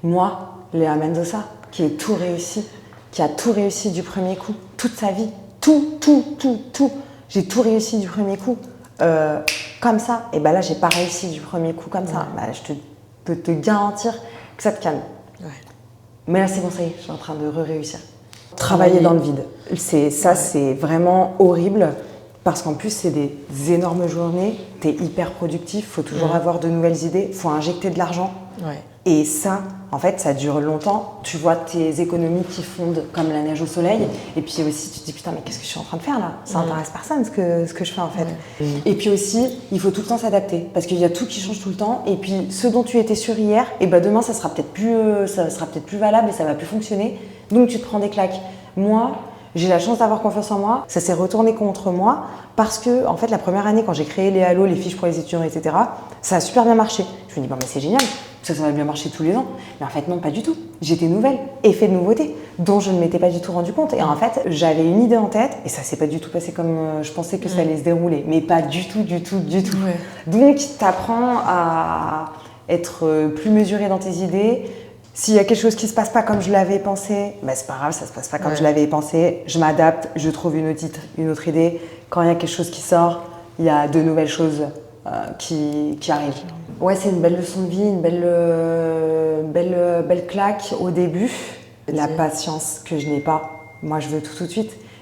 Moi, Léa Mendoza, qui a tout réussi du premier coup, toute sa vie, tout. J'ai tout réussi du premier coup, comme ça. Et ben là, j'ai pas réussi du premier coup comme ça. Bah, je peux te garantir que ça te calme. Ouais. Mais là, c'est bon, ça y est, je suis en train de réussir. Travailler dans le vide, c'est vraiment horrible. Parce qu'en plus, c'est des énormes journées, tu es hyper productif, il faut toujours avoir de nouvelles idées, il faut injecter de l'argent. Ouais. Et ça, en fait, ça dure longtemps. Tu vois tes économies qui fondent comme la neige au soleil. Et puis aussi, tu te dis, putain, mais qu'est-ce que je suis en train de faire là? Ça n'intéresse personne ce que je fais en fait. Et puis aussi, il faut tout le temps s'adapter. Parce qu'il y a tout qui change tout le temps. Et puis, ce dont tu étais sûr hier, et ben demain, ça sera peut-être plus valable et ça va plus fonctionner. Donc, tu te prends des claques. Moi, j'ai la chance d'avoir confiance en moi. Ça s'est retourné contre moi parce que, en fait, la première année, quand j'ai créé les Halo, les fiches pour les étudiants, etc., ça a super bien marché. Je me dis, bon, mais c'est génial, ça va bien marcher tous les ans. Mais en fait, non, pas du tout. J'étais nouvelle, effet de nouveauté, dont je ne m'étais pas du tout rendu compte. Et en fait, j'avais une idée en tête et ça s'est pas du tout passé comme je pensais que ça allait se dérouler. Mais pas du tout. Ouais. Donc, tu apprends à être plus mesuré dans tes idées. S'il y a quelque chose qui se passe pas comme je l'avais pensé, ben c'est pas grave, ça se passe pas comme je l'avais pensé. Je m'adapte, je trouve une autre idée. Quand il y a quelque chose qui sort, il y a de nouvelles choses qui arrivent. Ouais, c'est une belle leçon de vie, une belle claque au début. La patience que je n'ai pas. Moi, je veux tout de suite.